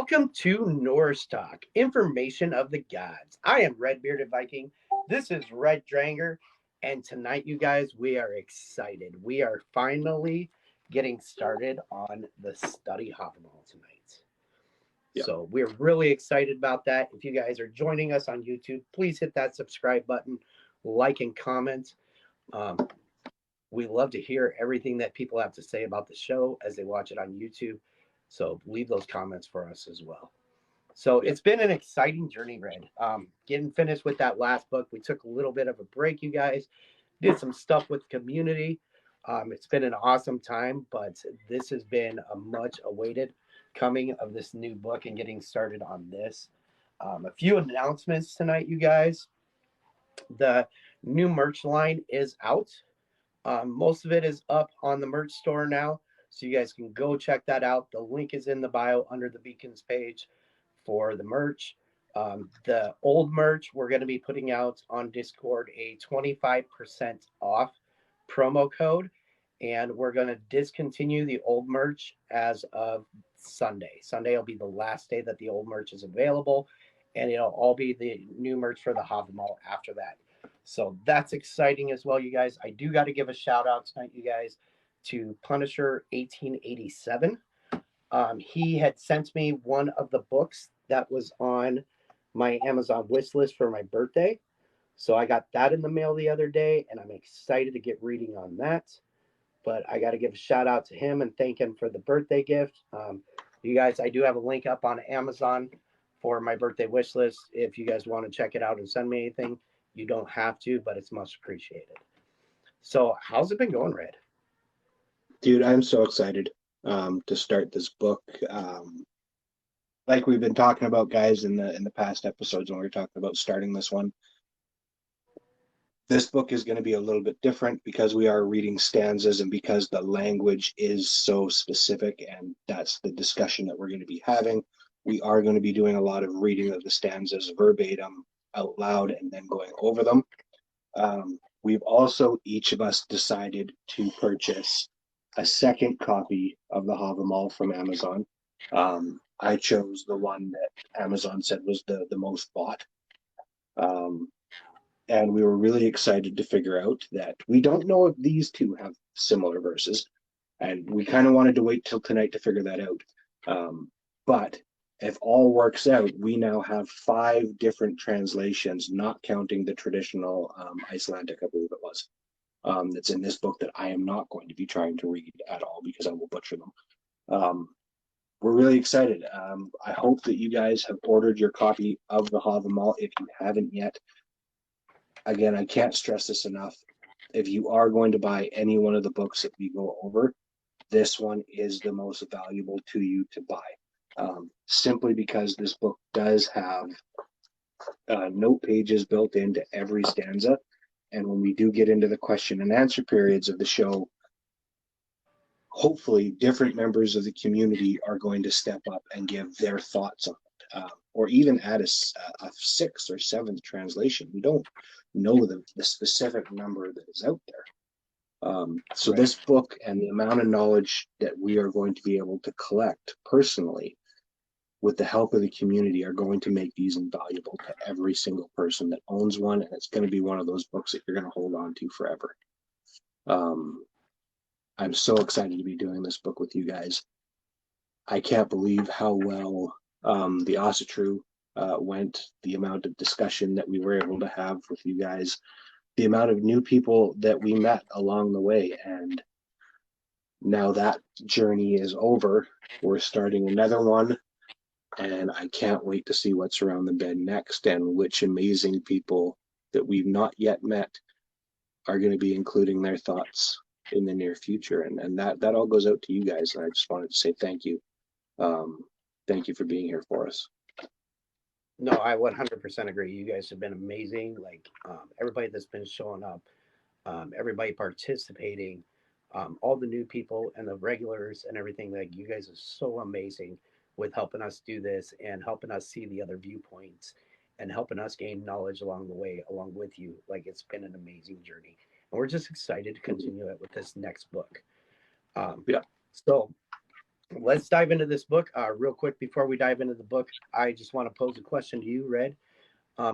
Welcome to Norse Talk, information of the gods. I am Red Bearded Viking. This is Red Dranger. And tonight, you guys, we are excited. We are finally getting started on the Study Havamal tonight. Yeah. So we're really excited about that. If you guys are joining us on YouTube, please hit that subscribe button, like and comment. We love to hear everything that people have to say about the show as they watch it on YouTube. So leave those comments for us as well. So it's been an exciting journey, Red. Getting finished with that last book. We took a little bit of a break, you guys. Did some stuff with the community. It's been an awesome time, but this has been a much awaited coming of this new book and getting started on this. A few announcements tonight, you guys. The new merch line is out. Most of it is up on the merch store now, so you guys can go check that out. The link is in the bio under the Beacons page for the merch. The old merch, we're going to be putting out on Discord a 25% off promo code, and we're going to discontinue the old merch as of Sunday. Sunday will be the last day that the old merch is available, and it'll all be the new merch for the Havamal after that. So that's exciting as well, you guys. I do got to give a shout out tonight, you guys, to Punisher 1887. He had sent me one of the books that was on my Amazon wish list for my birthday. So I got that in the mail the other day, and I'm excited to get reading on that. But I got to give a shout out to him and thank him for the birthday gift. You guys, I do have a link up on Amazon for my birthday wish list. If you guys want to check it out and send me anything, you don't have to, but it's much appreciated. So how's it been going, Red? Dude, I'm so excited to start this book. Like we've been talking about, guys, in the past episodes when we were talking about starting this one. This book is going to be a little bit different because we are reading stanzas and because the language is so specific, and that's the discussion that we're going to be having. We are going to be doing a lot of reading of the stanzas verbatim out loud and then going over them. We've also, each of us, decided to purchase a second copy of the Havamal from Amazon. I chose the one that Amazon said was the most bought. And we were really excited to figure out that we don't know if these two have similar verses. And we kind of wanted to wait till tonight to figure that out. But if all works out, we now have 5 different translations, not counting the traditional Icelandic, I believe it was, that's in this book that I am not going to be trying to read at all because I will butcher them. We're really excited. I hope that you guys have ordered your copy of the Havamal if you haven't yet. Again, I can't stress this enough. If you are going to buy any one of the books that we go over, this one is the most valuable to you to buy. Simply because this book does have note pages built into every stanza. And when we do get into the question and answer periods of the show, hopefully different members of the community are going to step up and give their thoughts on it, or even add a 6th or 7th translation. We don't know the specific number that is out there. So right. This book and the amount of knowledge that we are going to be able to collect personally with the help of the community are going to make these invaluable to every single person that owns one, and it's going to be one of those books that you're going to hold on to forever. I'm so excited to be doing this book with you guys. I can't believe how well the Asatru went, the amount of discussion that we were able to have with you guys, the amount of new people that we met along the way, and now that journey is over. We're starting another one, and I can't wait to see what's around the bend next and which amazing people that we've not yet met are going to be including their thoughts in the near future. And that all goes out to you guys. And I just wanted to say thank you. Thank you for being here for us. No, I 100% agree. You guys have been amazing. Like everybody that's been showing up, everybody participating, all the new people and the regulars and everything. Like you guys are so amazing with helping us do this and helping us see the other viewpoints and helping us gain knowledge along the way, along with you. Like it's been an amazing journey. And we're just excited to continue it with this next book. Yeah. So let's dive into this book real quick. Before we dive into the book, I just want to pose a question to you, Red.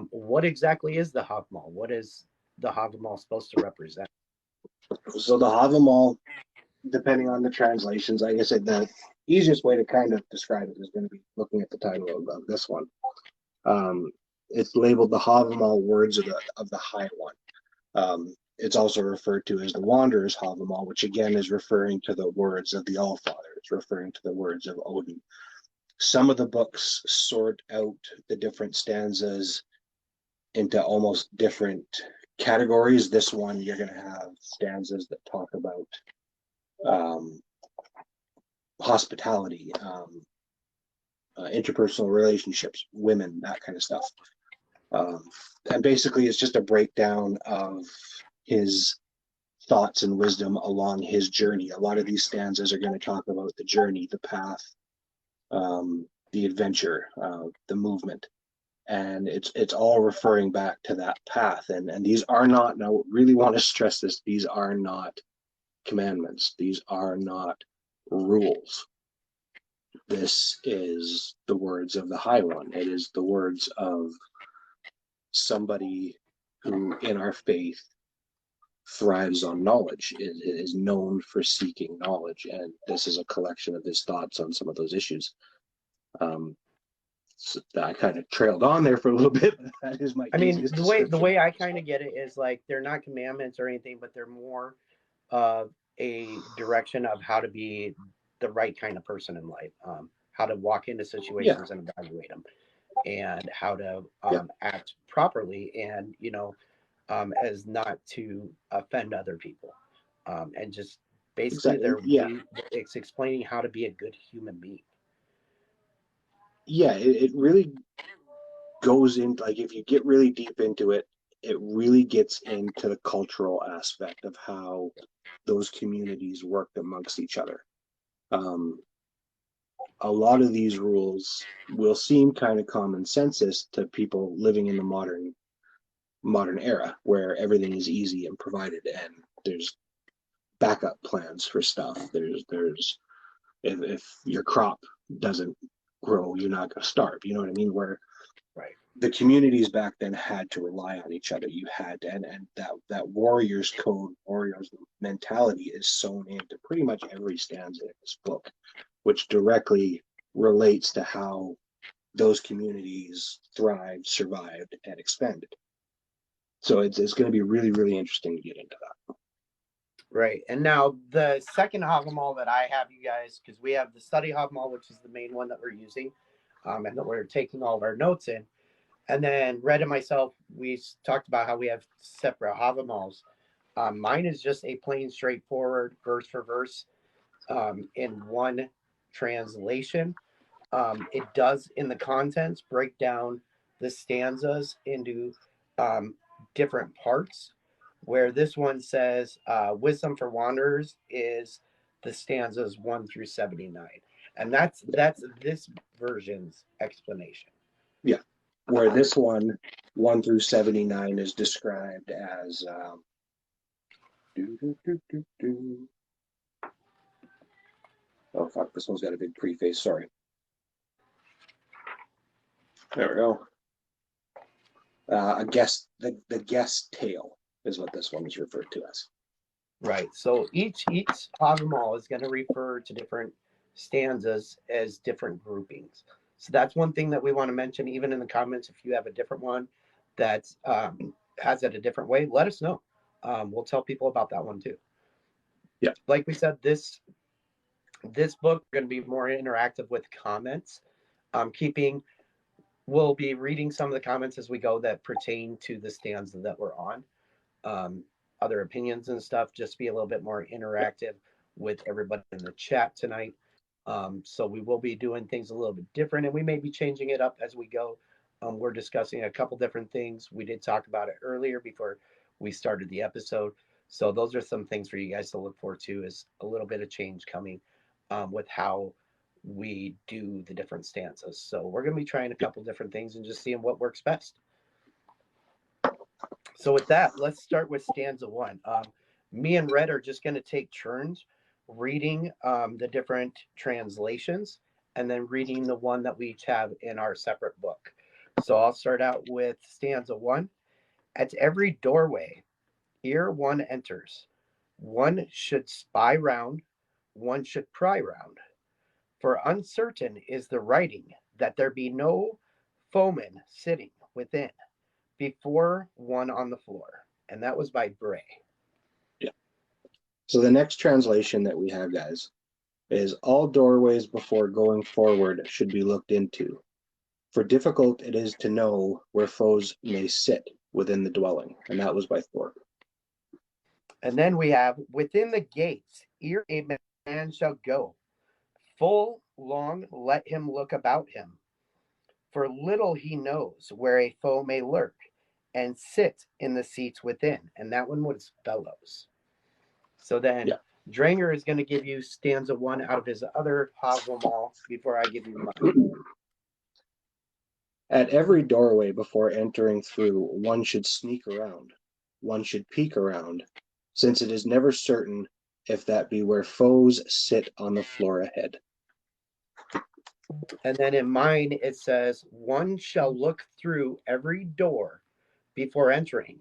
What exactly is the Havamal? What is the Havamal supposed to represent? So the Havamal, depending on the translations, like I said, the easiest way to kind of describe it is going to be looking at the title of this one. It's labeled the Havamal words of the High One. It's also referred to as the Wanderer's Havamal, which again is referring to the words of the Allfather. It's referring to the words of Odin. Some of the books sort out the different stanzas into almost different categories. This one, you're going to have stanzas that talk about hospitality, interpersonal relationships, women, that kind of stuff. And basically, it's just a breakdown of his thoughts and wisdom along his journey. A lot of these stanzas are going to talk about the journey, the path, the adventure, the movement. And it's all referring back to that path. And these are not, and I really want to stress this, these are not commandments. These are not rules. This is the words of the High One. It is the words of somebody who in our faith thrives on knowledge, is known for seeking knowledge. And this is a collection of his thoughts on some of those issues. So I kind of trailed on there for a little bit, but that is my easiest description. The way I kind of get it is like they're not commandments or anything, but they're more of a direction of how to be the right kind of person in life, how to walk into situations and evaluate them, and how to act properly, and as not to offend other people, and just basically it's explaining how to be a good human being. Yeah, it really goes into, like, if you get really deep into it, it really gets into the cultural aspect of how those communities worked amongst each other. A lot of these rules will seem kind of common sensus to people living in the modern era, where everything is easy and provided, and there's backup plans for stuff. There's if your crop doesn't grow, you're not going to starve. You know what I mean? Where the communities back then had to rely on each other. You had to, and that warrior's code, warrior's mentality is sewn into pretty much every stanza in this book, which directly relates to how those communities thrived, survived, and expanded. So it's going to be really, really interesting to get into that. Right. And now the second Havamal that I have, you guys, because we have the Study Havamal, which is the main one that we're using, and that we're taking all of our notes in. And then Red and myself, we talked about how we have separate Havamals. Mine is just a plain, straightforward, verse for verse, in one translation. It does, in the contents, break down the stanzas into different parts, where this one says wisdom for wanderers is the stanzas 1 through 79. And that's this version's explanation. Yeah. Where this one, 1 through 79, is described as oh fuck, this one's got a big preface, sorry. There we go. The guest tale is what this one is referred to as. Right. So each Havamal is going to refer to different stanzas as different groupings. So that's one thing that we want to mention, even in the comments. If you have a different one that has it a different way, let us know. We'll tell people about that one too. Yeah. Like we said, this book is going to be more interactive with comments. We'll be reading some of the comments as we go that pertain to the stanza that we're on. Other opinions and stuff, just be a little bit more interactive with everybody in the chat tonight. So we will be doing things a little bit different, and we may be changing it up as we go. We're discussing a couple different things. We did talk about it earlier before we started the episode. So those are some things for you guys to look forward to, is a little bit of change coming with how we do the different stanzas. So we're going to be trying a couple different things and just seeing what works best. So with that, let's start with stanza 1. Me and Red are just going to take turns reading the different translations, and then reading the one that we each have in our separate book. So I'll start out with stanza one. At every doorway, ere one enters, one should spy round, one should pry round. For uncertain is the writing that there be no foeman sitting within before one on the floor. And that was by Bray. Yeah. So the next translation that we have, guys, is all doorways before going forward should be looked into. For difficult it is to know where foes may sit within the dwelling. And that was by Thorpe. And then we have within the gates, ere a man shall go, full long let him look about him. For little he knows where a foe may lurk and sit in the seats within. And that one was Bellows. So then Yeah. Dranger is going to give you stanza one out of his other Havamal before I give you mine. At every doorway before entering through, one should sneak around, one should peek around, since it is never certain if that be where foes sit on the floor ahead. And then in mine, it says, one shall look through every door before entering.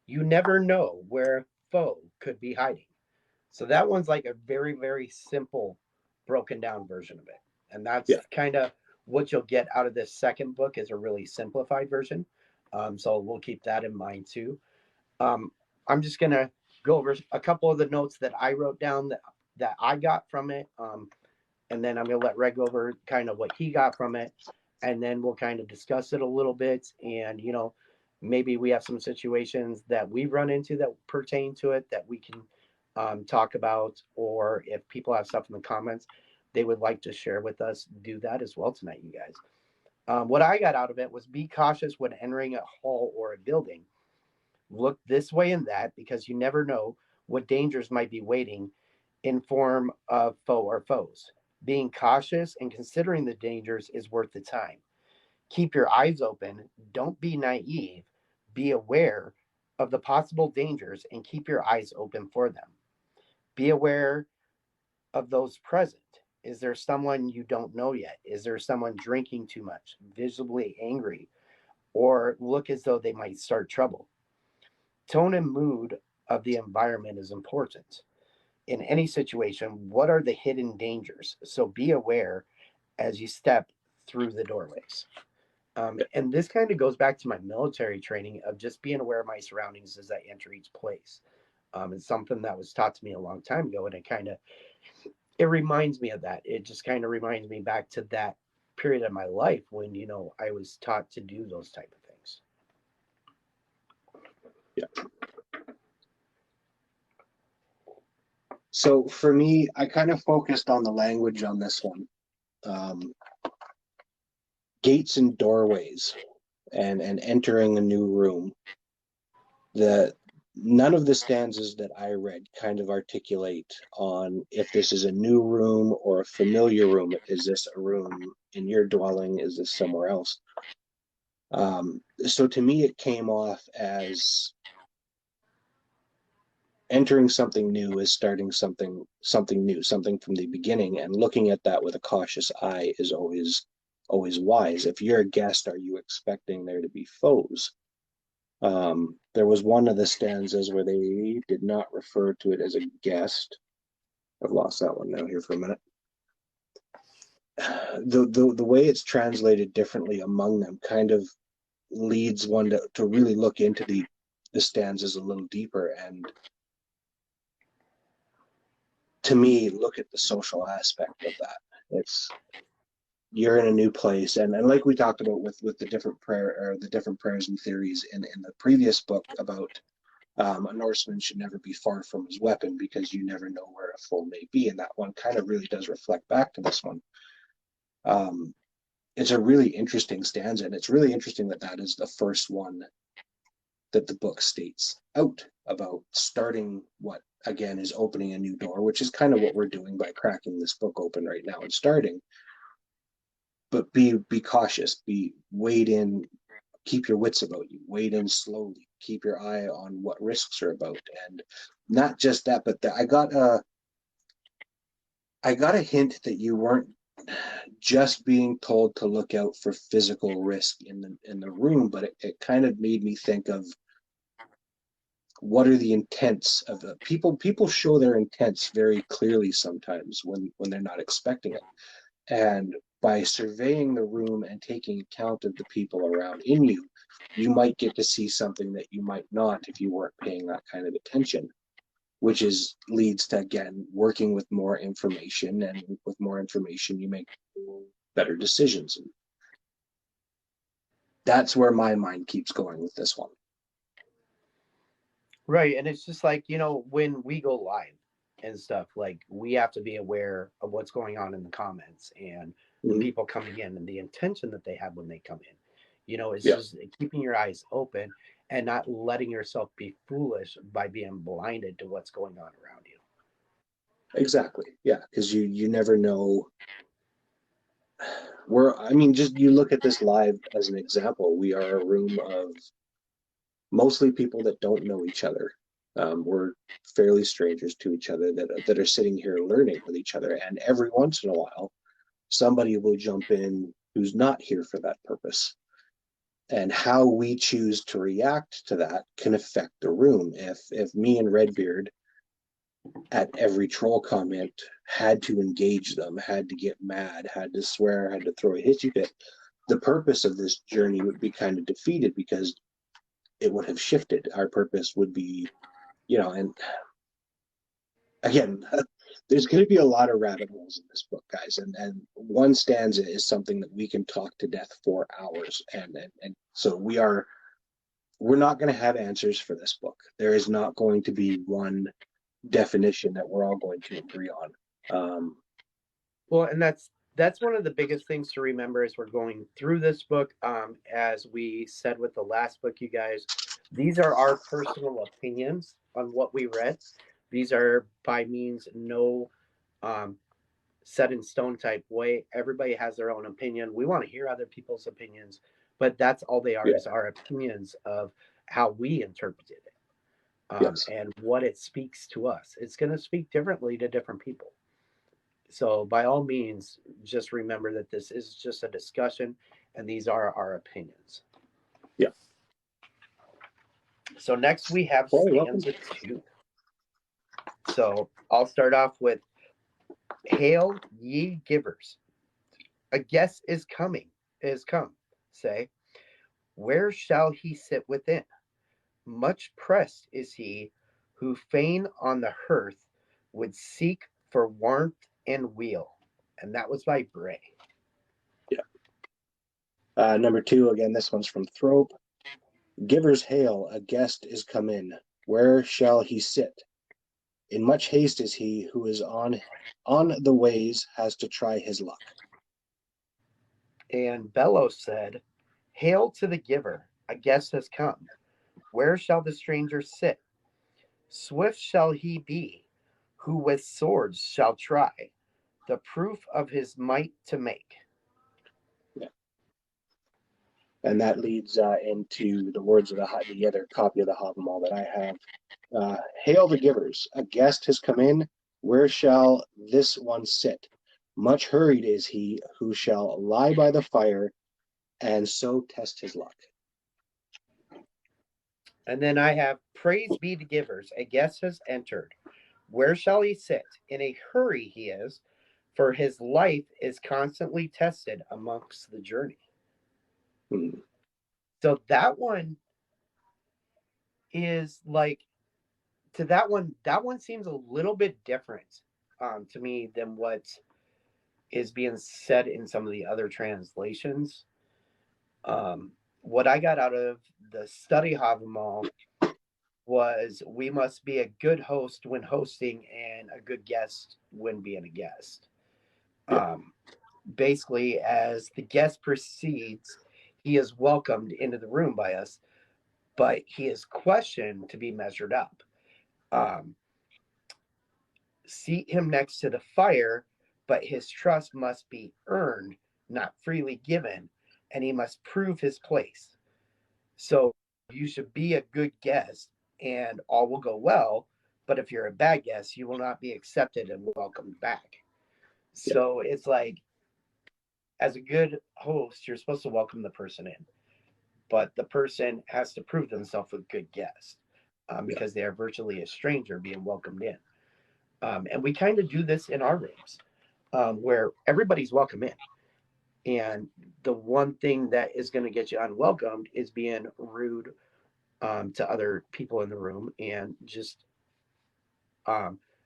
You never know where a foe could be hiding. So that one's like a very, very simple, broken down version of it. And that's Yeah. kind of what you'll get out of this second book is a really simplified version. So we'll keep that in mind too. I'm just going to go over a couple of the notes that I wrote down that I got from it. And then I'm going to let Reg go over kind of what he got from it. And then we'll kind of discuss it a little bit. And, maybe we have some situations that we've run into that pertain to it that we can talk about. Or if people have stuff in the comments they would like to share with us, do that as well tonight, you guys. What I got out of it was be cautious when entering a hall or a building. Look this way and that because you never know what dangers might be waiting in form of foe or foes. Being cautious and considering the dangers is worth the time. Keep your eyes open. Don't be naive. Be aware of the possible dangers and keep your eyes open for them. Be aware of those present. Is there someone you don't know yet? Is there someone drinking too much, visibly angry, or look as though they might start trouble? Tone and mood of the environment is important. In any situation, what are the hidden dangers? So be aware as you step through the doorways. And this kind of goes back to my military training of just being aware of my surroundings as I enter each place. It's something that was taught to me a long time ago, and it reminds me of that. It just kind of reminds me back to that period of my life when I was taught to do those type of things. Yeah. So for me, I kind of focused on the language on this one. Gates and doorways and entering a new room. None of the stanzas that I read kind of articulate on if this is a new room or a familiar room. Is this a room in your dwelling? Is this somewhere else? So to me, it came off as entering something new is starting something new, something from the beginning, and looking at that with a cautious eye is always wise. If you're a guest, are you expecting there to be foes? There was one of the stanzas where they did not refer to it as a guest. I've lost that one now here for a minute. The way it's translated differently among them kind of leads one to really look into the stanzas a little deeper and, to me, look at the social aspect of that. It's you're in a new place, and like we talked about with the different prayers and theories in the previous book about a Norseman should never be far from his weapon because you never know where a foe may be, and that one kind of really does reflect back to this one. It's a really interesting stanza, and it's really interesting that is the first one that the book states out about starting what again is opening a new door, which is kind of what we're doing by cracking this book open right now and starting. But be cautious, wade in, keep your wits about you, wade in slowly, keep your eye on what risks are about. And not just that, but I got I got a hint that you weren't just being told to look out for physical risk in the room, but it kind of made me think of what are the intents of the people. People show their intents very clearly sometimes when they're not expecting it. And by surveying the room and taking account of the people around in you, you might get to see something that you might not if you weren't paying that kind of attention, which is leads to, again, working with more information, and with more information you make better decisions. And that's where my mind keeps going with this one. Right. And it's just like, when we go live and stuff, like we have to be aware of what's going on in the comments and the Mm-hmm. people coming in and the intention that they have when they come in. It's Yeah, just keeping your eyes open and not letting yourself be foolish by being blinded to what's going on around you. exactly. Yeah, because you never know. I mean, just you look at this live as an example. We are a room of mostly people that don't know each other. We're fairly strangers to each other that are sitting here learning with each other. And every once in a while, somebody will jump in who's not here for that purpose. And how we choose to react to that can affect the room. If me and Redbeard at every troll comment had to engage them, had to get mad, had to swear, had to throw a hissy fit, the purpose of this journey would be kind of defeated, because it would have shifted. Our purpose would be, and again, there's going to be a lot of rabbit holes in this book, guys. And one stanza is something that we can talk to death for hours. And so we're not going to have answers for this book. There is not going to be one definition that we're all going to agree on. Well, and that's one of the biggest things to remember as we're going through this book. As we said with the last book, you guys, these are our personal opinions on what we read. These are by means no set in stone type way. Everybody has their own opinion. We want to hear other people's opinions, but that's all they are, Yeah. is our opinions of how we interpreted it, Yes. and what it speaks to us. It's going to speak differently to different people. So by all means, just remember that this is just a discussion and these are our opinions. Yeah. So next we have Well, welcome. stanza 2. So I'll start off with, Hail ye givers, a guest is come. Say, where shall he sit within? Much pressed is he who fain on the hearth would seek for warmth and weal. And that was by Bray. Yeah. Number 2, again, this one's from Thrope. Givers hail, a guest is come in. Where shall he sit? In much haste is he who is on the ways, has to try his luck. And Bellows said, Hail to the giver, a guest has come. Where shall the stranger sit? Swift shall he be, who with swords shall try the proof of his might to make. Yeah. And that leads into the words of the other copy of the Havamal that I have. Hail the givers, a guest has come in. Where shall this one sit? Much hurried is he who shall lie by the fire and so test his luck. And then I have, Praise be the givers, a guest has entered. Where shall he sit? In a hurry he is, for his life is constantly tested amongst the journey. So that one is like, that one seems a little bit different to me than what is being said in some of the other translations. What I got out of the Study Havamal was, we must be a good host when hosting and a good guest when being a guest. Yeah. Basically, as the guest proceeds, he is welcomed into the room by us, but he is questioned to be measured up. Seat him next to the fire, but his trust must be earned, not freely given, and he must prove his place. So you should be a good guest and all will go well, but if you're a bad guest, you will not be accepted and welcomed back. So it's like, as a good host, you're supposed to welcome the person in, but the person has to prove themselves a good guest, because they are virtually a stranger being welcomed in. And we kind of do this in our rooms, where everybody's welcome in. And the one thing that is going to get you unwelcomed is being rude, to other people in the room, and just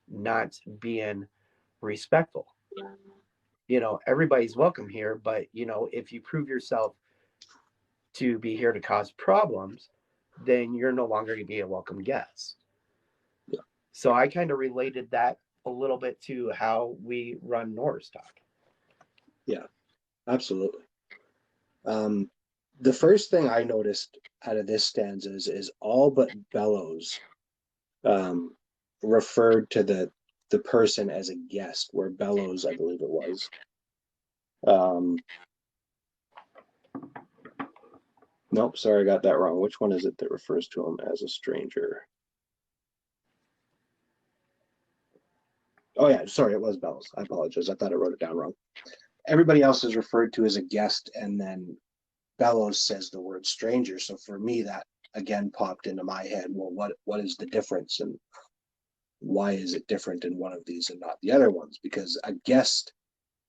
not being respectful. Everybody's welcome here, but if you prove yourself to be here to cause problems, then you're no longer going to be a welcome guest. Yeah. So I kind of related that a little bit to how we run Norse Talk. Yeah, absolutely. The first thing I noticed out of this stanza is all but Bellows referred to the person as a guest, where Bellows, I believe it was. Nope, sorry, I got that wrong. Which one is it that refers to him as a stranger? Oh yeah, sorry, it was Bellows. I apologize. I thought I wrote it down wrong. Everybody else is referred to as a guest, and then Bellows says the word stranger. So for me, that again popped into my head. Well, what is the difference, and why is it different in one of these and not the other ones? Because a guest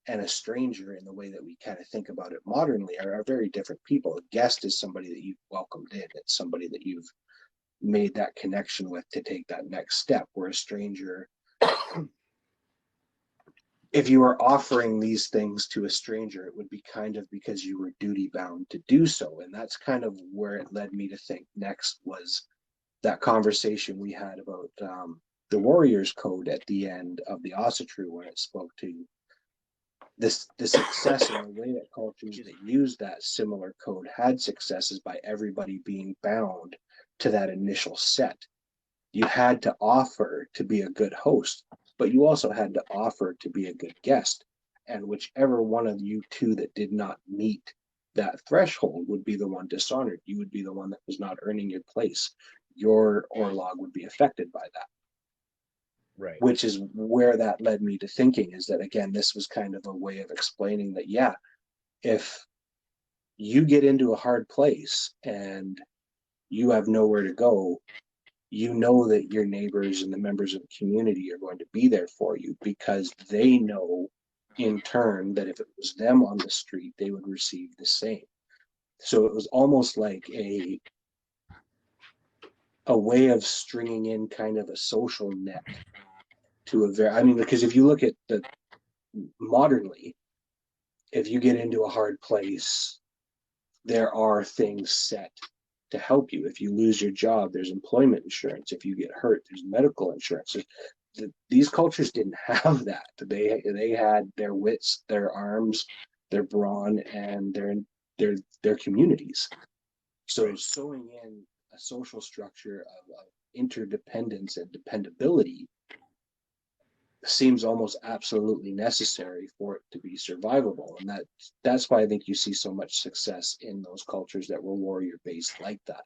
and a stranger, in the way that we kind of think about it modernly, are very different people. A guest is somebody that you've welcomed in. It's somebody that you've made that connection with to take that next step. Where a stranger, if you were offering these things to a stranger, it would be kind of because you were duty bound to do so. And that's kind of where it led me to think next was that conversation we had about the Warriors Code at the end of the Ossetru, when it spoke to the success and the way that cultures that used that similar code had successes by everybody being bound to that initial set. You had to offer to be a good host, but you also had to offer to be a good guest. And whichever one of you two that did not meet that threshold would be the one dishonored. You would be the one that was not earning your place. Your orlog would be affected by that. Right. Which is where that led me to thinking, is that, again, this was kind of a way of explaining that, yeah, if you get into a hard place and you have nowhere to go, you know that your neighbors and the members of the community are going to be there for you, because they know in turn that if it was them on the street, they would receive the same. So it was almost like a way of stringing in kind of a social net to a very, I mean, because if you look at the modernly, if you get into a hard place, there are things set to help you. If you lose your job, there's employment insurance. If you get hurt, there's medical insurance. These cultures didn't have that. They had their wits, their arms, their brawn, and their communities. So sewing in a social structure of interdependence and dependability seems almost absolutely necessary for it to be survivable. And that's why I think you see so much success in those cultures that were warrior based like that,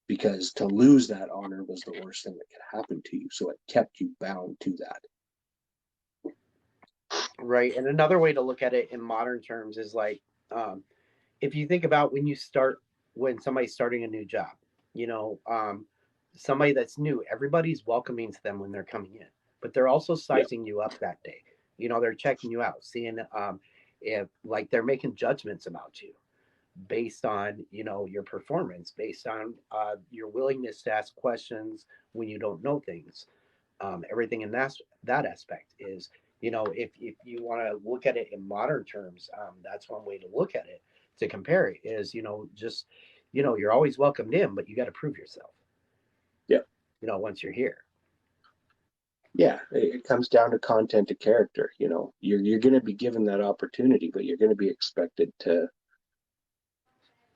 because to lose that honor was the worst thing that could happen to you, so it kept you bound to that. Right. And another way to look at it in modern terms is like, if you think about when somebody's starting a new job, somebody that's new, everybody's welcoming to them when they're coming in, but they're also sizing you up that day. They're checking you out, seeing if, like, they're making judgments about you based on your performance, based on your willingness to ask questions when you don't know things. Everything in that aspect is, if you want to look at it in modern terms, that's one way to look at it, to compare it, is just you're always welcomed in, but you got to prove yourself. Yeah. Once you're here. Yeah, it comes down to content to character. You're going to be given that opportunity, but you're going to be expected to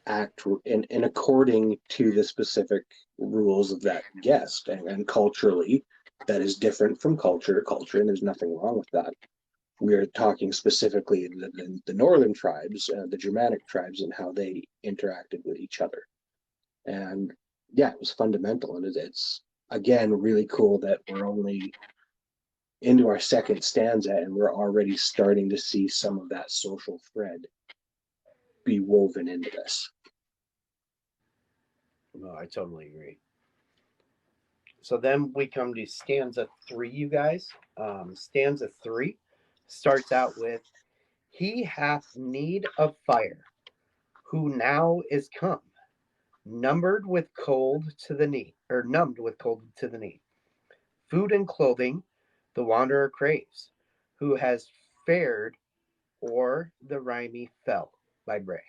act in according to the specific rules of that guest, and culturally that is different from culture to culture, and there's nothing wrong with that. We're talking specifically the northern tribes, the Germanic tribes, and how they interacted with each other. And yeah, it was fundamental, and it's again really cool that we're only into our second stanza, and we're already starting to see some of that social thread be woven into this. No, I totally agree. So then we come to stanza 3, you guys. Stanza 3 starts out with, "He hath need of fire, who now is come, numbered with cold to the knee, or numbed with cold to the knee. Food and clothing the wanderer craves, who has fared o'er the rimy fell," by Bray.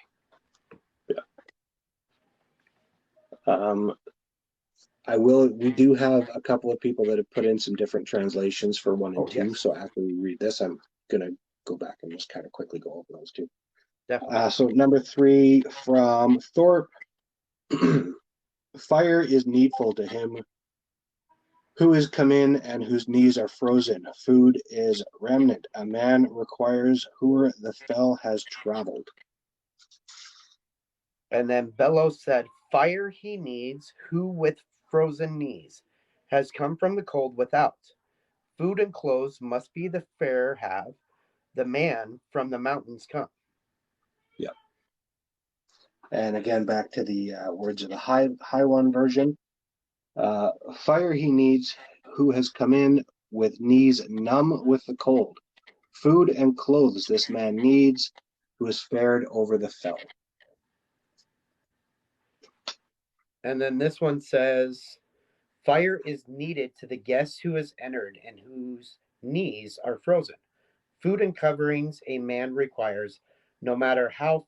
We do have a couple of people that have put in some different translations for 1 and Oh, 2. yes. So after we read this, I'm going to go back and just kind of quickly go over those two. Definitely. So number 3 from Thorpe, "Fire is needful to him who is come in and whose knees are frozen. Food is remnant. A man requires who'er the fell has traveled." And then Bellows said, "Fire he needs, who with frozen knees has come from the cold without. Food and clothes must be the fair have, the man from the mountains come." Yeah. And again, back to the words of the high one version. "Fire he needs, who has come in with knees numb with the cold. Food and clothes this man needs, who has fared over the fell." And then this one says, "Fire is needed to the guest who has entered and whose knees are frozen. Food and coverings a man requires, no matter how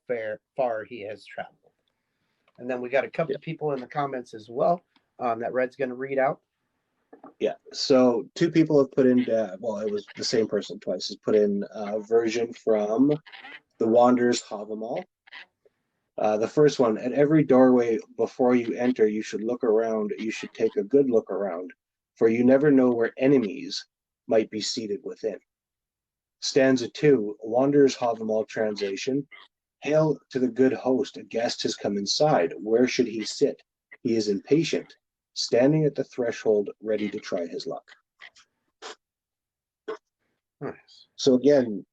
far he has traveled." And then we got a couple Yeah. of people in the comments as well that Red's going to read out. Yeah. So 2 people have put in, well, it was the same person twice, has put in a version from the Wanderer's Havamal. The first one: "At every doorway before you enter, you should look around. You should take a good look around, for you never know where enemies might be seated within." Stanza 2, Wanderer's Havamal translation: "Hail to the good host, a guest has come inside. Where should he sit? He is impatient, standing at the threshold, ready to try his luck." Nice. So again,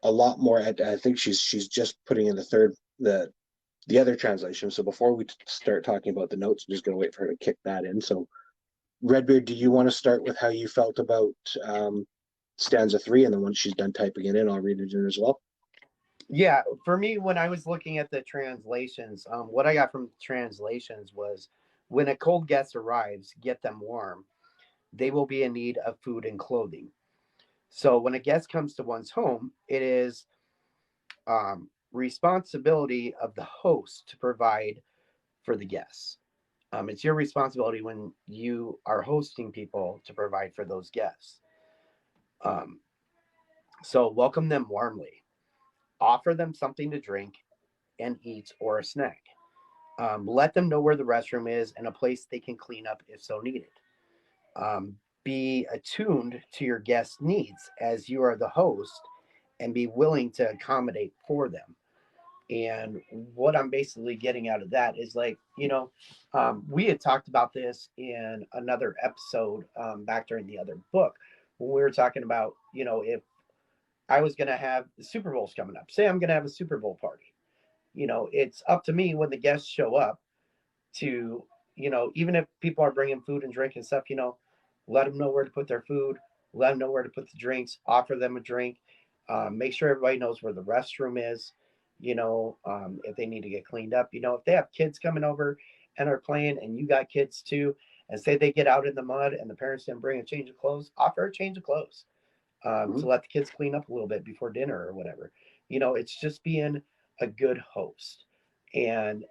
a lot more. I think she's just putting in the other translation. So before we start talking about the notes, I'm just going to wait for her to kick that in. So Redbeard, do you want to start with how you felt about stanza 3, and then once she's done typing it in, I'll read it in as well? Yeah, for me, when I was looking at the translations, what I got from the translations was, "When a cold guest arrives, get them warm. They will be in need of food and clothing." So when a guest comes to one's home, it is responsibility of the host to provide for the guests. It's your responsibility when you are hosting people to provide for those guests. Um, so welcome them warmly. Offer them something to drink and eat or a snack. Let them know where the restroom is and a place they can clean up if so needed. Be attuned to your guests' needs as you are the host, and be willing to accommodate for them. And what I'm basically getting out of that is, like, we had talked about this in another episode back during the other book, when we were talking about, if I was going to have the Super Bowl's coming up, say I'm going to have a Super Bowl party, it's up to me when the guests show up to, even if people are bringing food and drink and stuff, let them know where to put their food, let them know where to put the drinks, offer them a drink, make sure everybody knows where the restroom is, if they need to get cleaned up, if they have kids coming over and are playing and you got kids too, and say they get out in the mud and the parents didn't bring a change of clothes, offer a change of clothes to let the kids clean up a little bit before dinner or whatever. It's just being a good host, and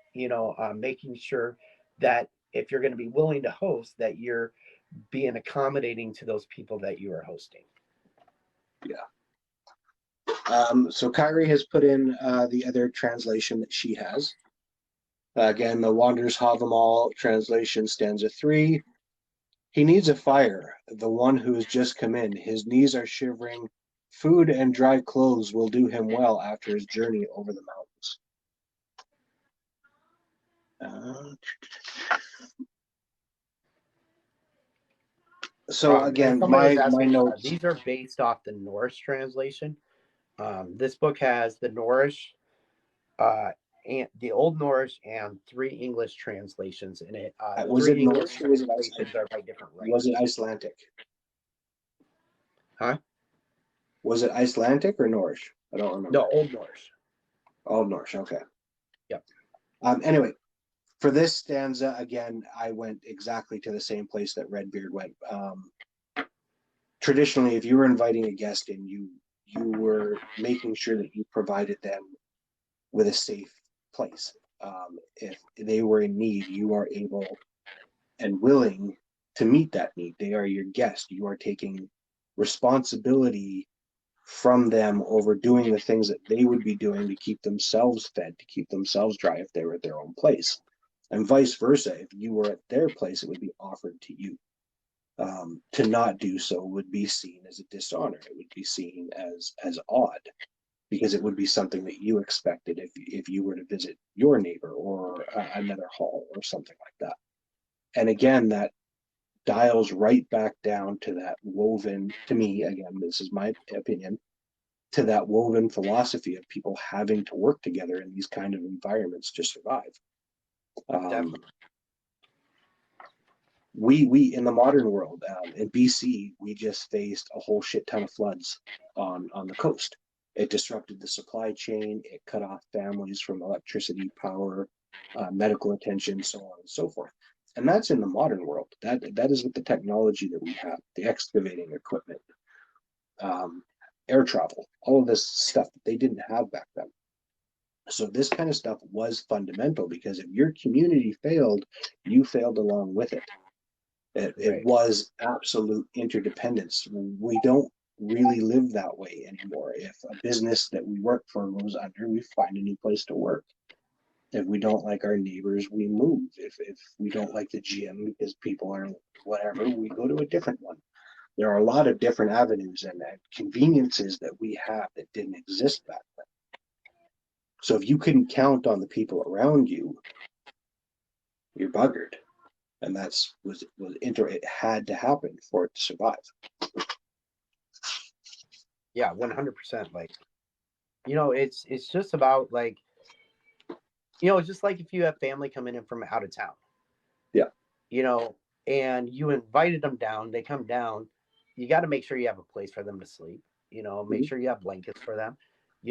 making sure that if you're going to be willing to host, that you're being accommodating to those people that you are hosting. Yeah. So Kyrie has put in the other translation that she has. Again, the Wanderer's Havamal translation, stanza 3. "He needs a fire, the one who has just come in. His knees are shivering. Food and dry clothes will do him well after his journey over the mountains." So And again, somebody was my asking, notes. these are based off the Norse translation. This book has the Norse, uh, and the Old Norse, and three English translations in it. The Was it three English Norse or was it translations are by different was it writers. Icelandic? Huh? Was it Icelandic or Norse? I don't remember. No, Old Norse. Oh, Norse. Okay. Yep. Anyway, for this stanza, again, I went exactly to the same place that Redbeard went. Traditionally, if you were inviting a guest in, you were making sure that you provided them with a safe place. If they were in need, you are able and willing to meet that need. They are your guest. You are taking responsibility from them over doing the things that they would be doing to keep themselves fed, to keep themselves dry if they were at their own place. And vice versa, if you were at their place, it would be offered to you. To not do so would be seen as a dishonor. It would be seen as odd, because it would be something that you expected if you were to visit your neighbor or another hall or something like that. And again, that dials right back down to that woven, to me, again, this is my opinion, to that woven philosophy of people having to work together in these kind of environments to survive. Definitely. We in the modern world, in BC, we just faced a whole shit ton of floods on the coast. It disrupted the supply chain. It cut off families from electricity, power, medical attention, so on and so forth. And that's in the modern world. That is with the technology that we have, the excavating equipment, air travel, all of this stuff that they didn't have back then. So this kind of stuff was fundamental, because if your community failed, you failed along with it. It was absolute interdependence. We don't really live that way anymore. If a business that we work for goes under, we find a new place to work. If we don't like our neighbors, we move. If we don't like the gym because people are whatever, we go to a different one. There are a lot of different avenues and conveniences that we have that didn't exist back then. So if you couldn't count on the people around you, you're buggered. And that's it had to happen for it to survive. Yeah, 100%. Like, it's just about, like, just like if you have family coming in from out of town. Yeah. And you invited them down, they come down, you got to make sure you have a place for them to sleep, make sure you have blankets for them,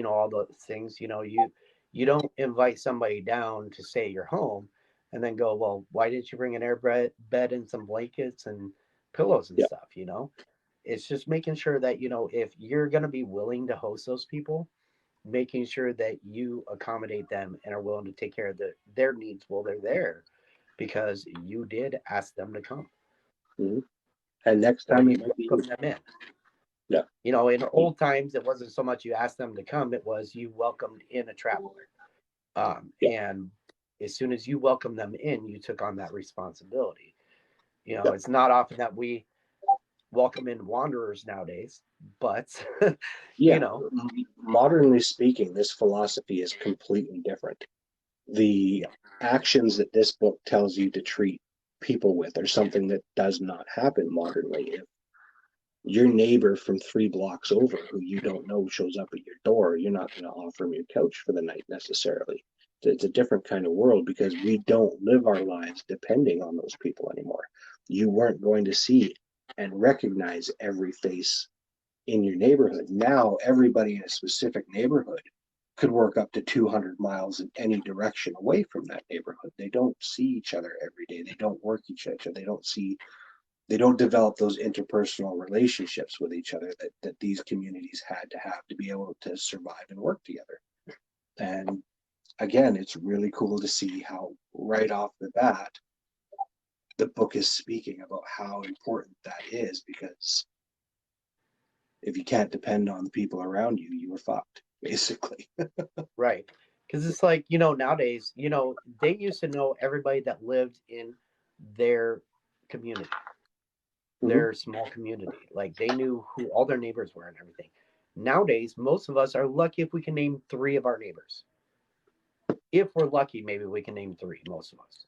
all those things. You don't invite somebody down to stay at your home and then go, well, why didn't you bring an air bed and some blankets and pillows and Yeah. stuff? It's just making sure that, if you're going to be willing to host those people, making sure that you accommodate them and are willing to take care of their needs while they're there, because you did ask them to come. Mm-hmm. And next Or time you it would be, welcome them in. yeah. In old times, it wasn't so much you asked them to come, it was you welcomed in a traveler. Yeah. And as soon as you welcome them in, you took on that responsibility. Yeah. It's not often that we welcome in wanderers nowadays, but, Yeah. Modernly speaking, this philosophy is completely different. The actions that this book tells you to treat people with are something that does not happen modernly. If your neighbor from 3 blocks over who you don't know shows up at your door, you're not going to offer him your couch for the night necessarily. It's a different kind of world, because we don't live our lives depending on those people anymore. You weren't going to see and recognize every face in your neighborhood. Now everybody in a specific neighborhood could work up to 200 miles in any direction away from that neighborhood. They don't see each other every day. They don't work each other. They don't develop those interpersonal relationships with each other that these communities had to have to be able to survive and work together. And again, it's really cool to see how right off the bat, the book is speaking about how important that is, because if you can't depend on the people around you, you are fucked, basically. right. Because it's like, nowadays, they used to know everybody that lived in their community, Mm-hmm. their small community. Like, they knew who all their neighbors were and everything. Nowadays, most of us are lucky if we can name three of our neighbors. If we're lucky, maybe we can name three, most of us.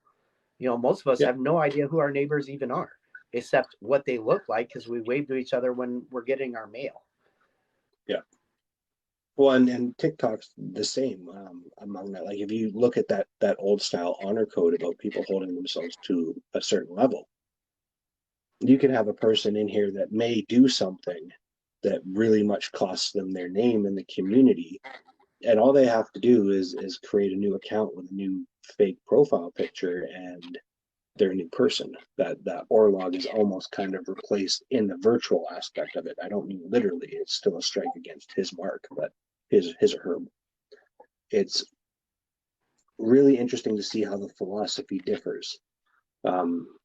Most of us Yeah. have no idea who our neighbors even are. except what they look like because we wave to each other when we're getting our mail. Yeah. Well, and TikTok's the same among that. Like if you look at that old style honor code about people holding themselves to a certain level, you can have a person in here that may do something that really much costs them their name in the community, and all they have to do is create a new account with a new fake profile picture, and they're a new person. That orlog is almost kind of replaced in the virtual aspect of it. I don't mean literally; it's still a strike against his mark, but his or her. It's really interesting to see how the philosophy differs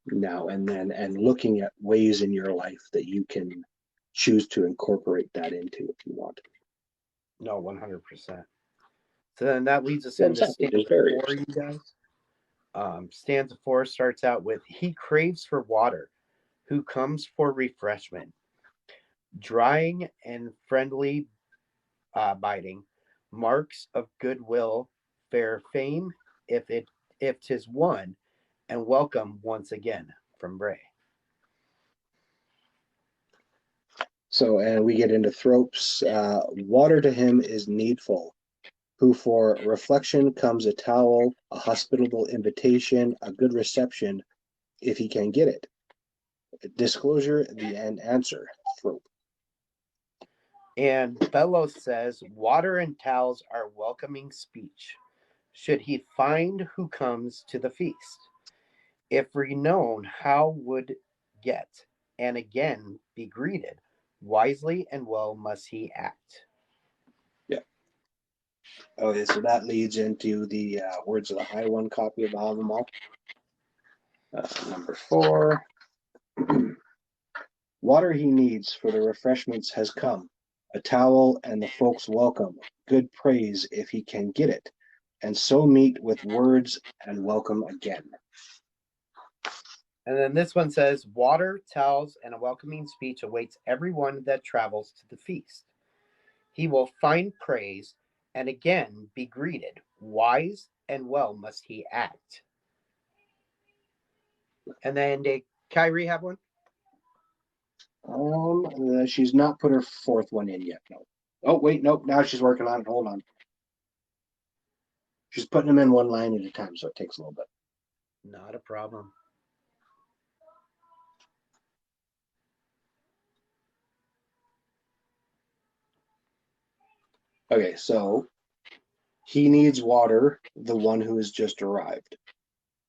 now and then, and looking at ways in your life that you can choose to incorporate that into if you want. No, 100%. So then that leads us Well, into exactly. There's stanza barriers. 4, you guys. Stanza 4 starts out with, he craves for water, who comes for refreshment, drying and friendly biting, marks of goodwill, fair fame, if 'tis one, and welcome once again from Bray. So, and we get into Thropes. Water to him is needful, who for reflection comes a towel, a hospitable invitation, a good reception, if he can get it. Disclosure, the end answer, Thrope. And Bellows says, water and towels are welcoming speech, should he find who comes to the feast. If renown, how would get, and again be greeted, wisely and well must he act. Yeah. Okay, so that leads into the Words of the High One copy of the Havamal. Number 4. Water he needs for the refreshments has come, a towel and the folks welcome, good praise if he can get it, and so meet with words and welcome again. And then this one says, water, towels, and a welcoming speech awaits everyone that travels to the feast. He will find praise and again be greeted. Wise and well must he act. And then did Kyrie have one? She's not put her fourth one in yet. No. Oh wait, nope. Now she's working on it. Hold on. She's putting them in one line at a time, so it takes a little bit. Not a problem. Okay, so he needs water, the one who has just arrived,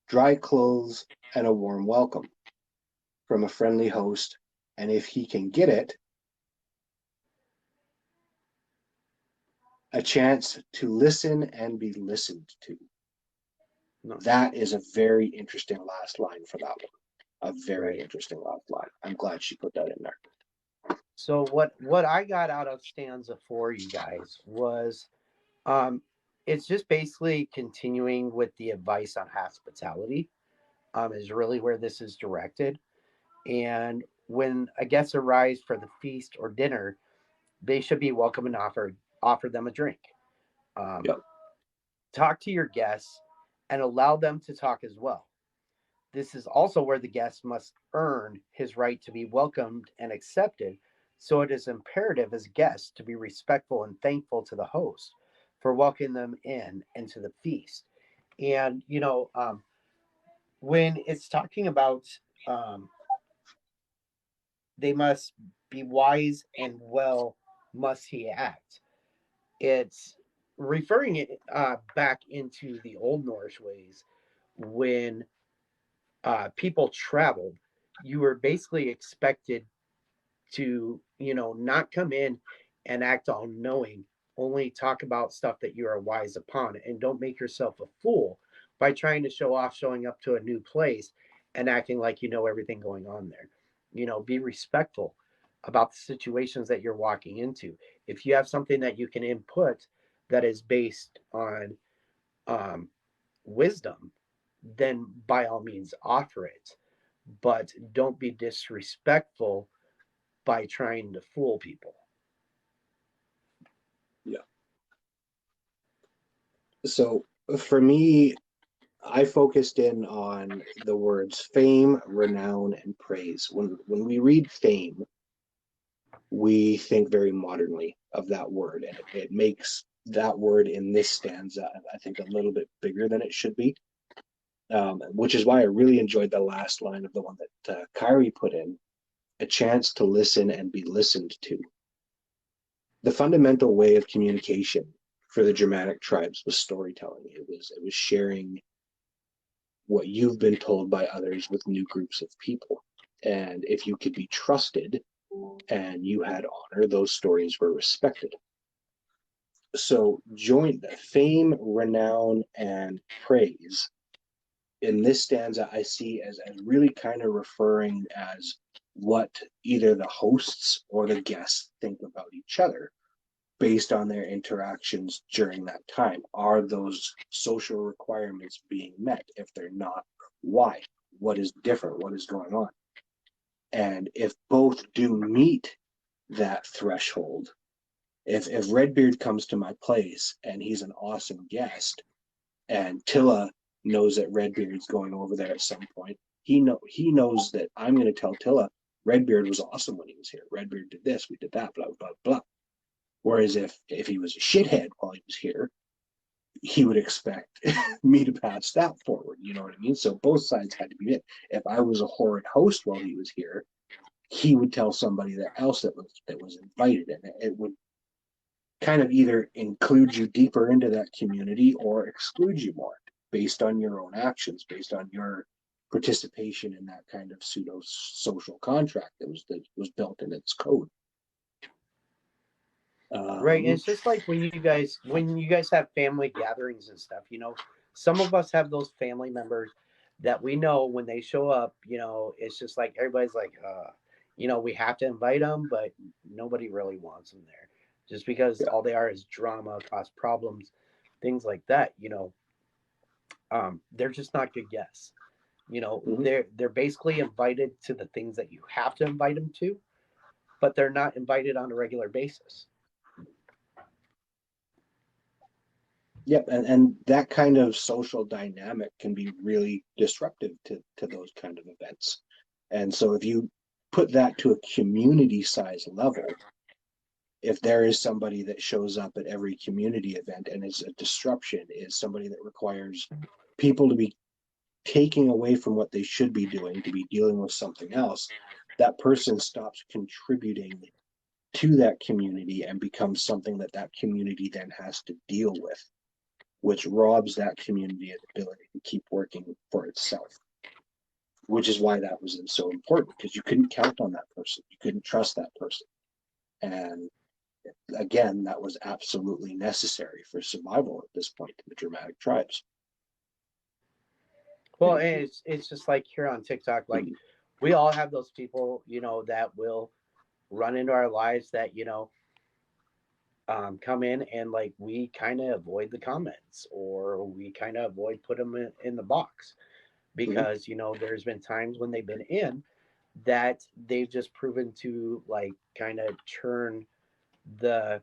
dry clothes, and a warm welcome from a friendly host, and if he can get it, a chance to listen and be listened to. No. That is a very interesting last line for that one. A very Right. interesting last line. I'm glad she put that in there. So what I got out of stanza 4, you guys, was it's just basically continuing with the advice on hospitality. Is really where this is directed. And when a guest arrives for the feast or dinner, they should be welcome and offer them a drink. Um, Yep. Talk to your guests and allow them to talk as well. This is also where the guest must earn his right to be welcomed and accepted. So it is imperative as guests to be respectful and thankful to the host for welcoming them in into the feast. And when it's talking about um, they must be wise and well must he act, it's referring it back into the old Norse ways when people traveled. You were basically expected to, not come in and act all knowing, only talk about stuff that you are wise upon, and don't make yourself a fool by trying to show off, showing up to a new place and acting like you know everything going on there. Be respectful about the situations that you're walking into. If you have something that you can input that is based on um, wisdom, then by all means offer it. But don't be disrespectful by trying to fool people. Yeah. So for me, I focused in on the words fame, renown, and praise. When we read fame, we think very modernly of that word, and it makes that word in this stanza, I think, a little bit bigger than it should be. Which is why I really enjoyed the last line of the one that Kyrie put in, a chance to listen and be listened to. The fundamental way of communication for the Germanic tribes was storytelling. It was sharing what you've been told by others with new groups of people. And if you could be trusted and you had honor, those stories were respected. So join the fame, renown, and praise in this stanza I see as really kind of referring as what either the hosts or the guests think about each other based on their interactions during that time. Are those social requirements being met? If they're not, why? What is different? What is going on? And if both do meet that threshold, if Redbeard comes to my place and he's an awesome guest, and Tilla knows that Redbeard's going over there at some point, he knows that I'm going to tell Tilla Redbeard was awesome when he was here. Redbeard did this, we did that, blah blah blah. Whereas if he was a shithead while he was here, he would expect me to pass that forward. You know what I mean? So both sides had to be it. If I was a horrid host while he was here, he would tell somebody else that was invited, and it would kind of either include you deeper into that community or exclude you more based on your own actions, based on your participation in that kind of pseudo social contract that was built in its code. Right. And it's just like when you guys have family gatherings and stuff, some of us have those family members that we know when they show up, it's just like everybody's like, we have to invite them, but nobody really wants them there just because Yeah. all they are is drama, cause problems, things like that. They're just not good guests. Mhm. They're basically invited to the things that you have to invite them to, but they're not invited on a regular basis. Yep, and that kind of social dynamic can be really disruptive to those kind of events. And so if you put that to a community size level, if there is somebody that shows up at every community event and is a disruption, is somebody that requires people to be taking away from what they should be doing to be dealing with something else, that person stops contributing to that community and becomes something that community then has to deal with, which robs that community of the ability to keep working for itself. Which is why that was so important, because you couldn't count on that person, you couldn't trust that person, and again, that was absolutely necessary for survival at this point in the Germanic tribes. Well, and it's just like here on TikTok, like we all have those people, that will run into our lives that come in and like we kind of avoid the comments or we kind of avoid put them in the box Mhm. because there's been times when they've been in that they've just proven to like kind of turn the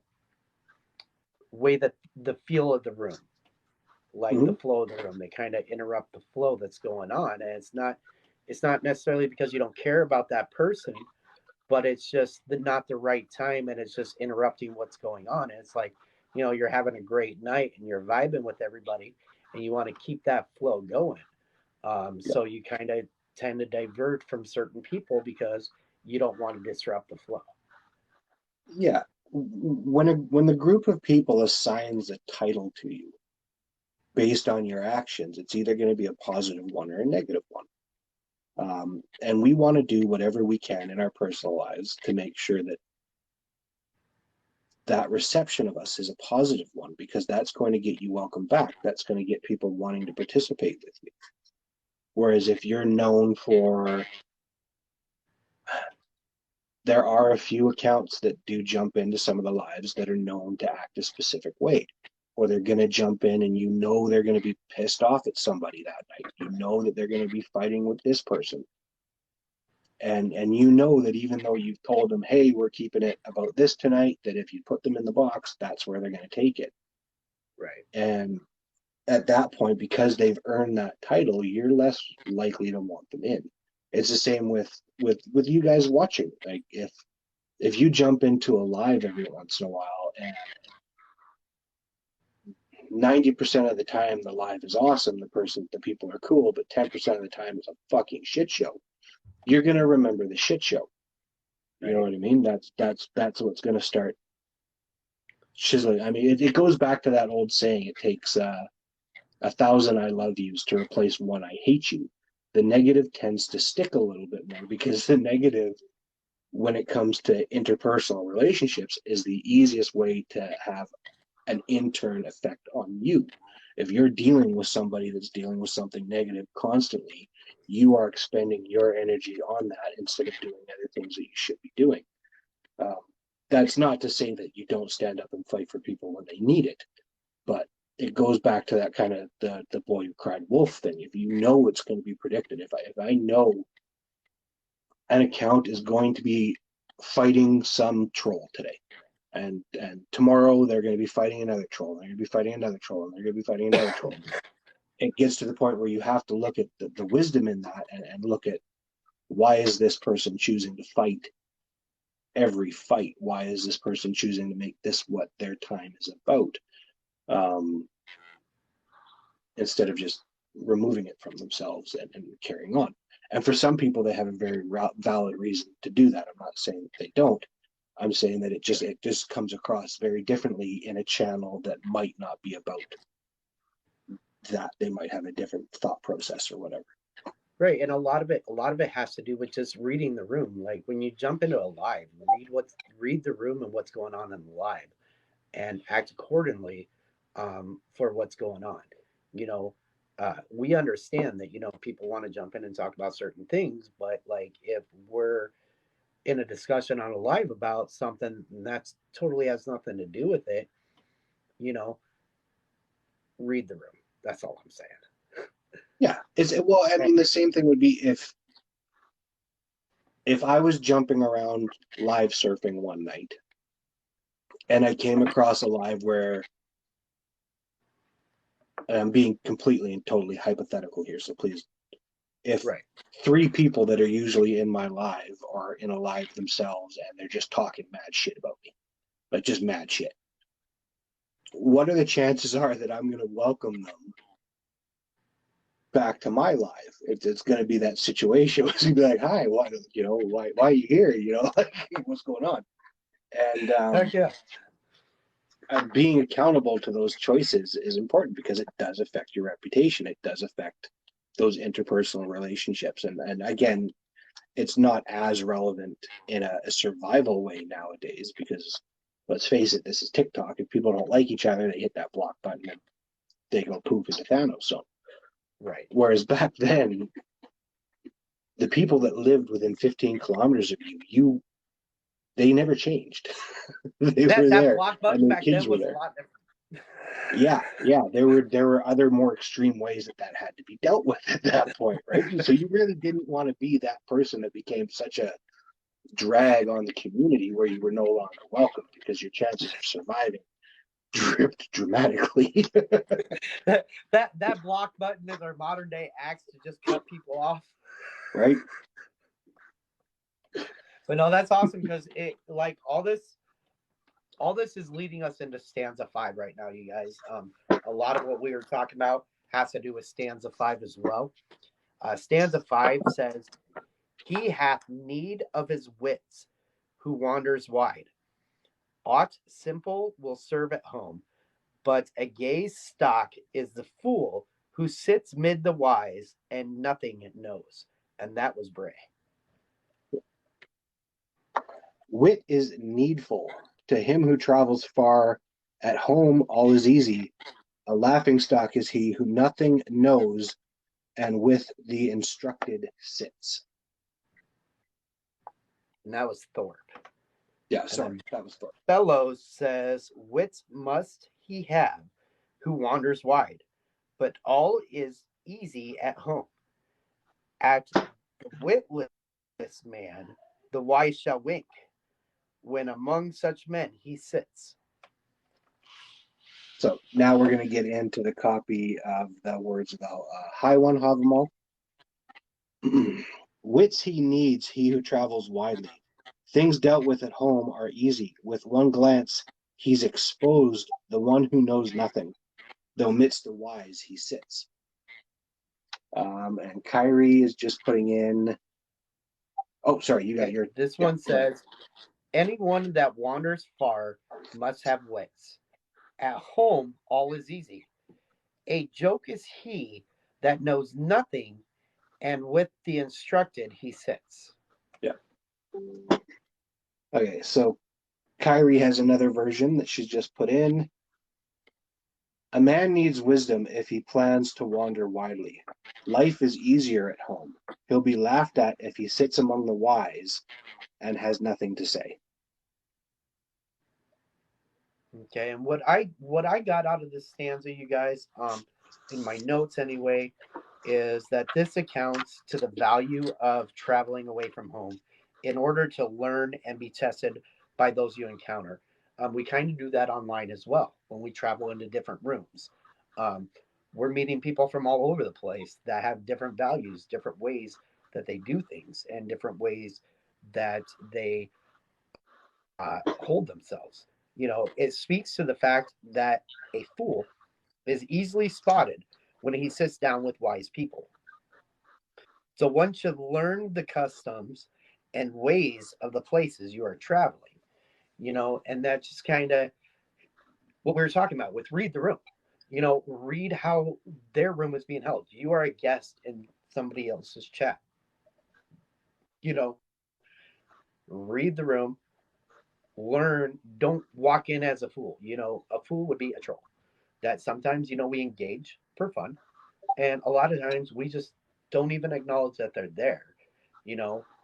way that the feel of the room, like the Mhm. flow of the room. They kind of interrupt the flow that's going on, and it's not necessarily because you don't care about that person, but it's just not the right time, and it's just interrupting what's going on. And it's like you're having a great night and you're vibing with everybody, and you want to keep that flow going. Yeah. So you kind of tend to divert from certain people because you don't want to disrupt the flow. Yeah. When the group of people assigns a title to you based on your actions, it's either going to be a positive one or a negative one. And we want to do whatever we can in our personal lives to make sure that reception of us is a positive one, because that's going to get you welcome back. That's going to get people wanting to participate with you. Whereas if you're known for, there are a few accounts that do jump into some of the lives that are known to act a specific way, or they're going to jump in and they're going to be pissed off at somebody that night. That they're going to be fighting with this person. And that even though you've told them, hey, we're keeping it about this tonight, that if you put them in the box, that's where they're going to take it. Right. And at that point, because they've earned that title, you're less likely to want them in. It's the same with you guys watching. Like if you jump into a live every once in a while and 90% of the time the live is awesome, the people are cool, but 10% of the time it's a fucking shit show, you're gonna remember the shit show. You know what I mean? That's what's gonna start chiseling. I mean, it goes back to that old saying, it takes 1,000 I love yous to replace one I hate you. The negative tends to stick a little bit more because the negative, when it comes to interpersonal relationships, is the easiest way to have an intern effect on you. If you're dealing with somebody that's dealing with something negative constantly, you are expending your energy on that instead of doing other things that you should be doing. Um, that's not to say that you don't stand up and fight for people when they need it, but it goes back to that kind of the boy who cried wolf thing. If you know it's going to be predicted, if I know an account is going to be fighting some troll today, and tomorrow they're going to be fighting another troll, and they're going to be fighting another troll, and they're going to be fighting another troll. It gets to the point where you have to look at the wisdom in that, and look at, why is this person choosing to fight every fight? Why is this person choosing to make this what their time is about? Instead of just removing it from themselves and carrying on. And for some people, they have a very valid reason to do that. I'm not saying that they don't. I'm saying that it just comes across very differently in a channel that might not be about that. They might have a different thought process or whatever. Right, and a lot of it has to do with just reading the room. Like when you jump into a live, read the room and what's going on in the live, and act accordingly for what's going on. You know, we understand that people want to jump in and talk about certain things, but like if we're in a discussion on a live about something that's totally has nothing to do with it, you know, read the room. That's all I'm saying. Yeah, well, I mean, the same thing would be if I was jumping around live surfing one night and I came across a live where, and I'm being completely and totally hypothetical here, so please, if Right. 3 people that are usually in my live are in a live themselves and they're just talking mad shit about me, like just mad shit, what are the chances are that I'm going to welcome them back to my live? It's going to be that situation. It's going to be like, hi, why are you here? Like, what's going on? And Heck yeah. being accountable to those choices is important because it does affect your reputation. It does affect those interpersonal relationships. And again, it's not as relevant in a survival way nowadays because, let's face it, this is TikTok. If people don't like each other, they hit that block button and they go poof into Thanos. So, right. Whereas back then, the people that lived within 15 kilometers of you, they never changed. They were That there, block and button their back kids then were was a there. lot different. Yeah. There were other more extreme ways that had to be dealt with at that point, right? So you really didn't want to be that person that became such a drag on the community where you were no longer welcome because your chances of surviving dripped dramatically. that block button is our modern day axe to just cut people off. Right? But no, that's awesome because it like all this is leading us into stanza 5 right now, you guys. A lot of what we were talking about has to do with stanza 5 as well. Stanza 5 says, "He hath need of his wits who wanders wide. Aught simple will serve at home, but a gay stock is the fool who sits mid the wise and nothing knows." And that was Bray. Wit is needful to him who travels far. At home all is easy. A laughing stock is he who nothing knows and with the instructed sits. And that was Thorpe. Yeah, sorry, that was Thorpe. Bellows says, "Wits must he have who wanders wide, but all is easy at home. At the witless man, the wise shall wink when among such men he sits." So now we're going to get into the copy of the words of the high one, Havamal. Wits he needs, he who travels widely. Things dealt with at home are easy. With one glance, he's exposed the one who knows nothing, though midst the wise he sits. And Kyrie is just putting in. Oh, sorry, you got your. This one says, anyone that wanders far must have wits. At home, all is easy. A joke is he that knows nothing, and with the instructed he sits. Yeah. Okay, so Kyrie has another version that she's just put in. A man needs wisdom if he plans to wander widely. Life is easier at home. He'll be laughed at if he sits among the wise and has nothing to say. Okay, and what I got out of this stanza, you guys, in my notes anyway, is that this accounts to the value of traveling away from home in order to learn and be tested by those you encounter. We kind of do that online as well when we travel into different rooms. Um, we're meeting people from all over the place that have different values, different ways that they do things, and different ways that they hold themselves. It speaks to the fact that a fool is easily spotted when he sits down with wise people. So one should learn the customs and ways of the places you are traveling, and that's just kind of what we were talking about with read the room. Read how their room is being held. You are a guest in somebody else's chat. You know, read the room, learn, don't walk in as a fool. A fool would be a troll. That sometimes, we engage for fun. And a lot of times we just don't even acknowledge that they're there.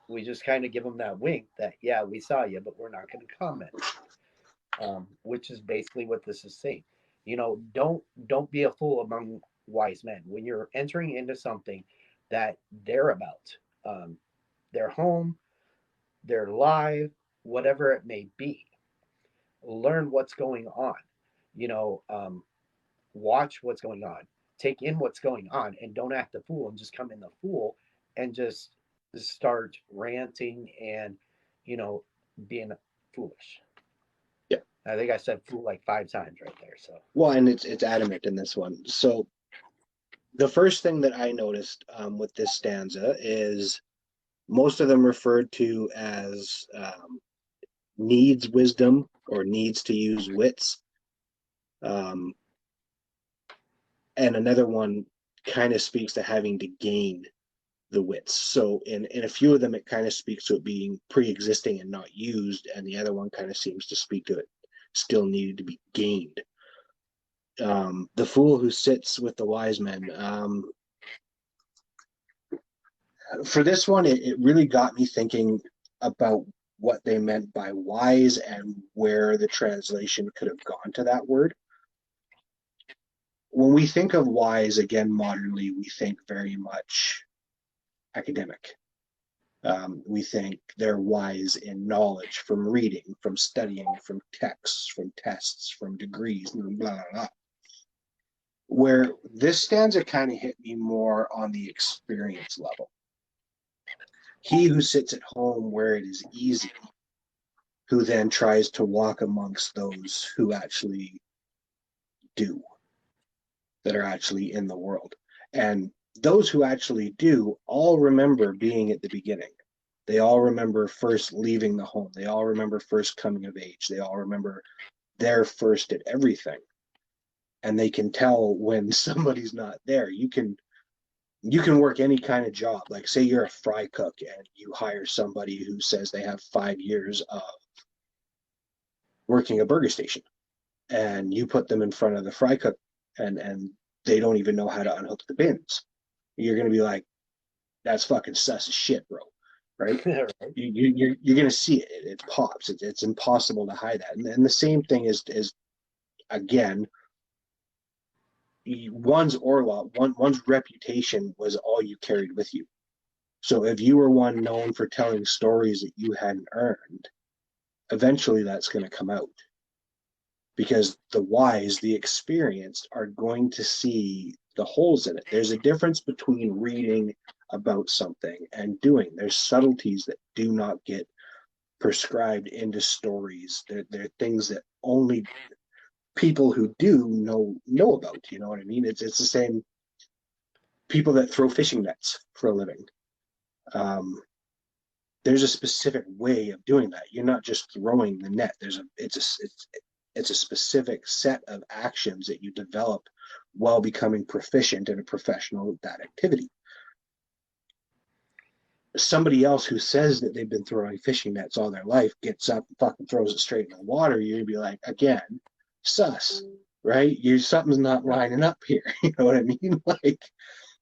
We just kind of give them that wink that, yeah, we saw you, but we're not going to comment, which is basically what this is saying. Don't be a fool among wise men when you're entering into something that they're about. Their home, their live, whatever it may be. Learn what's going on. You know, um, Watch what's going on, take in what's going on, and don't act a fool and just come in the fool and just start ranting and you know being foolish. Yeah. I think I said fool like 5 times right there. So Well, and it's adamant in this one. So the first thing that I noticed with this stanza is most of them referred to as needs wisdom or needs to use wits. Um, and another one kind of speaks to having to gain the wits. So in a few of them, it kind of speaks to it being pre-existing and not used, and the other one kind of seems to speak to it still needed to be gained. The fool who sits with the wise men. For this one, it really got me thinking about what they meant by wise and where the translation could have gone to that word. When we think of wise, again, modernly, we think very much academic. We think they're wise in knowledge from reading, from studying, from texts, from tests, from degrees, blah, blah, blah. Where this stanza kind of hit me more on the experience level. He who sits at home where it is easy, who then tries to walk amongst those who actually do, that are actually in the world. And those who actually do all remember being at the beginning. They all remember first leaving the home. They all remember first coming of age. They all remember they're first at everything. And they can tell when somebody's not there. You can work any kind of job. Like say you're a fry cook and you hire somebody who says they have 5 years of working a burger station, and you put them in front of the fry cook and they don't even know how to unhook the bins. You're gonna be like, that's fucking sus as shit, bro. Right? right. You're gonna see it. It pops. It's impossible to hide that. And the same thing is again, one's reputation was all you carried with you. So if you were one known for telling stories that you hadn't earned, eventually that's going to come out. because the wise, the experienced, are going to see the holes in it. There's a difference between reading about something and doing. There's subtleties that do not get prescribed into stories. They're things that only people who do know about. You know what I mean? It's the same people that throw fishing nets for a living. Um, there's a specific way of doing that. You're not just throwing the net. It's a specific set of actions that you develop while becoming proficient and a professional at that activity. Somebody else who says that they've been throwing fishing nets all their life gets up and fucking throws it straight in the water, you're gonna be like, again, sus, right? Something's not lining up here. You know what I mean? Like,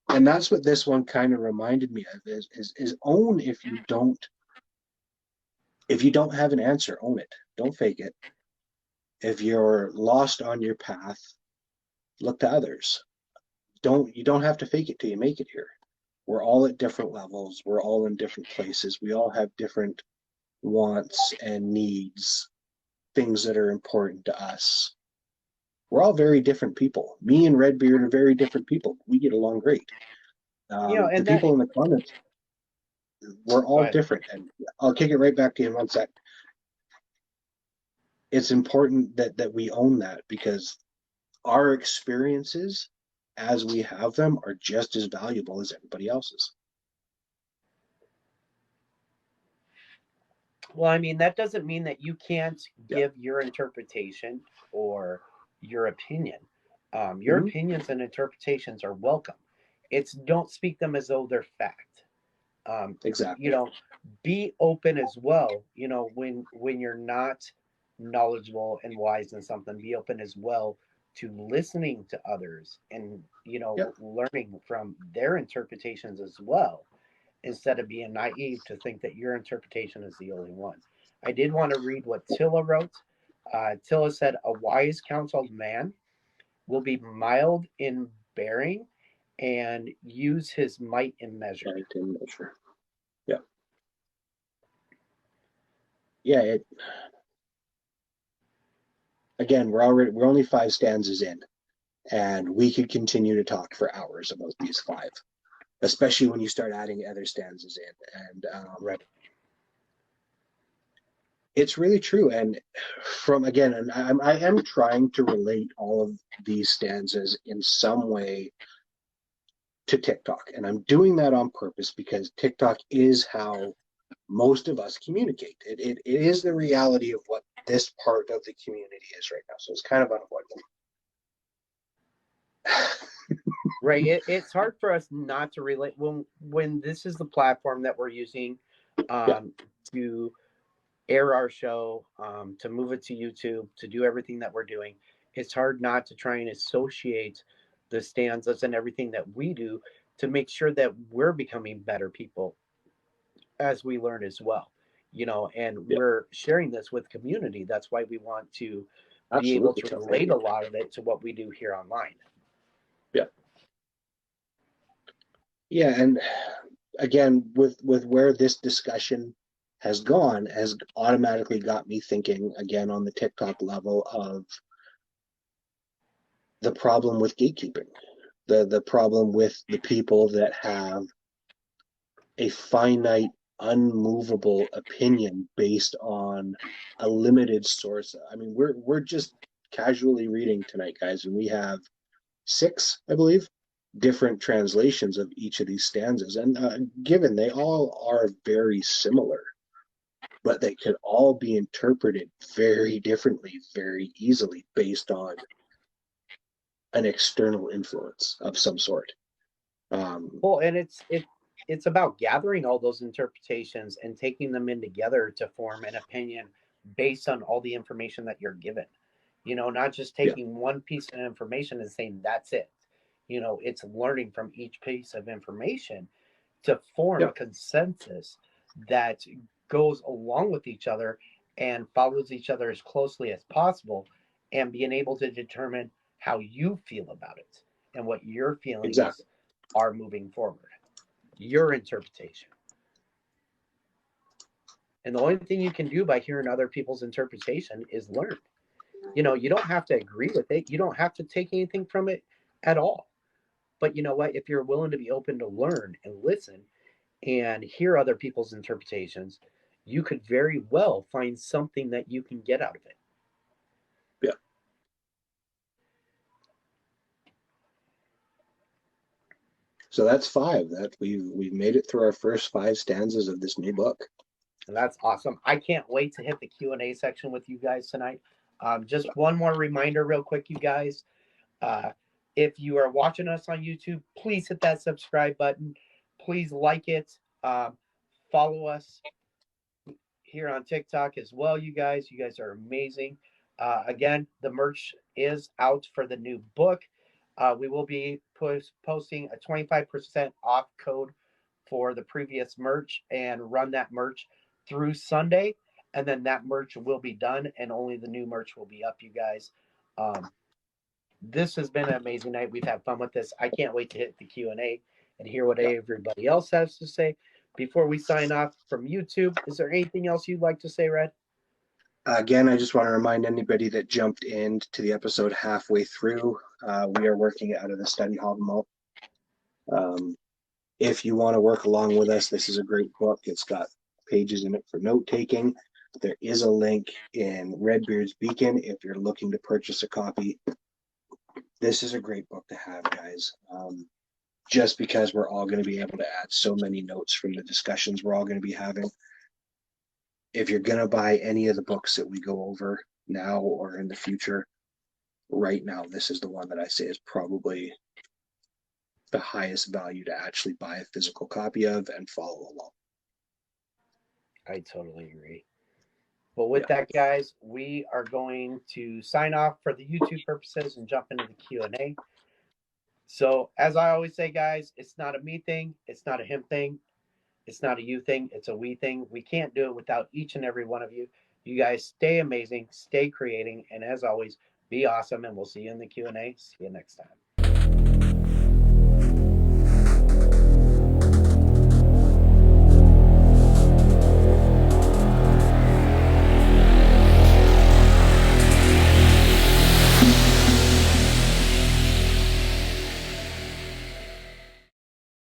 and that's what this one kind of reminded me of is own if you don't have an answer, own it. Don't fake it. If you're lost on your path, look to others. You don't have to fake it till you make it here. We're all at different levels. We're all in different places. We all have different wants and needs, things that are important to us. We're all very different people. Me and Redbeard are very different people. We get along great. The people in the comments, we're all different. And I'll kick it right back to you in one sec. It's important that we own that, because our experiences as we have them are just as valuable as everybody else's. Well, I mean, that doesn't mean that you can't give your interpretation or your opinion. Your opinions and interpretations are welcome. It's don't speak them as though they're fact. Exactly. You know, be open as well. You know, when you're not knowledgeable and wise in something, be open as well to listening to others and learning from their interpretations as well, instead of being naive to think that your interpretation is the only one. I did want to read what Tilla wrote. Tilla said, "A wise counseled man will be mild in bearing and use his might in measure." Might in measure. Yeah. Yeah. Again, we're only 5 stanzas in, and we could continue to talk for hours about these 5, especially when you start adding other stanzas in. And it's really true. And I am trying to relate all of these stanzas in some way to TikTok, and I'm doing that on purpose because TikTok is how most of us communicate. It is the reality of what this part of the community is right now. So it's kind of unavoidable. Right. It's hard for us not to relate when this is the platform that we're using to air our show, to move it to YouTube, to do everything that we're doing. It's hard not to try and associate the stanzas and everything that we do to make sure that we're becoming better people as we learn as well. And we're sharing this with community. That's why we want to be able to relate a lot of it to what we do here online. Yeah, and again, with where this discussion has gone, has automatically got me thinking again on the TikTok level of the problem with gatekeeping, the problem with the people that have a finite, unmovable opinion based on a limited source. I mean, we're just casually reading tonight, guys, and we have 6, I believe, different translations of each of these stanzas. And given they all are very similar, but they could all be interpreted very differently, very easily, based on an external influence of some sort. Well, and it's about gathering all those interpretations and taking them in together to form an opinion based on all the information that you're given. Not just taking one piece of information and saying that's it. It's learning from each piece of information to form a consensus that goes along with each other and follows each other as closely as possible, and being able to determine how you feel about it and what your feelings are moving forward, your interpretation. And the only thing you can do by hearing other people's interpretation is learn. You know, you don't have to agree with it. You don't have to take anything from it at all. But you know what? If you're willing to be open to learn and listen and hear other people's interpretations, you could very well find something that you can get out of it. Yeah. So that's 5. That we've made it through our first 5 stanzas of this new book. And that's awesome. I can't wait to hit the Q&A section with you guys tonight. Just one more reminder real quick, you guys. Uh, if you are watching us on YouTube, please hit that subscribe button. Please like it. Follow us here on TikTok as well, you guys. You guys are amazing. Again, the merch is out for the new book. We will be posting a 25% off code for the previous merch and run that merch through Sunday. And then that merch will be done and only the new merch will be up, you guys. This has been an amazing night. We've had fun with this. I can't wait to hit the Q&A and hear what everybody else has to say. Before we sign off from YouTube, is there anything else you'd like to say, Red? Again, I just want to remind anybody that jumped into the episode halfway through, we are working out of the Study Havamal. If you want to work along with us, this is a great book. It's got pages in it for note taking. There is a link in Redbeard's Beacon if you're looking to purchase a copy. This is a great book to have, guys. Just because we're all going to be able to add so many notes from the discussions we're all going to be having. If you're going to buy any of the books that we go over now or in the future, right now, this is the one that I say is probably the highest value to actually buy a physical copy of and follow along. I totally agree. Well, with that, guys, we are going to sign off for the YouTube purposes and jump into the Q&A. So, as I always say, guys, it's not a me thing. It's not a him thing. It's not a you thing. It's a we thing. We can't do it without each and every one of you. You guys stay amazing, stay creating, and as always, be awesome. And we'll see you in the Q&A. See you next time.